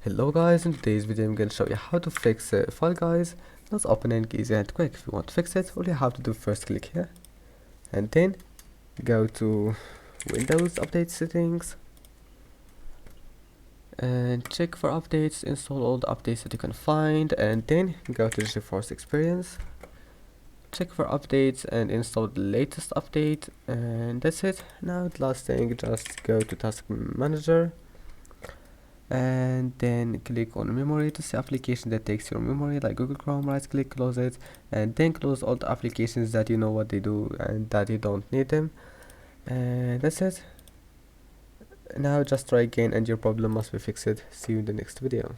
Hello guys, in today's video I'm going to show you how to fix Fall Guys. Let's open it easy and quick. If you want to fix it, all you have to do first click here and then go to Windows Update Settings and check for updates, install all the updates that you can find, and then go to GeForce Experience, check for updates and install the latest update, and that's it. Now the last thing, just go to Task Manager and then click on memory to see application that takes your memory like Google Chrome. Right click, close it, and then close all the applications that you know what they do and that you don't need them, and that's it. Now just try again and your problem must be fixed. See you in the next video.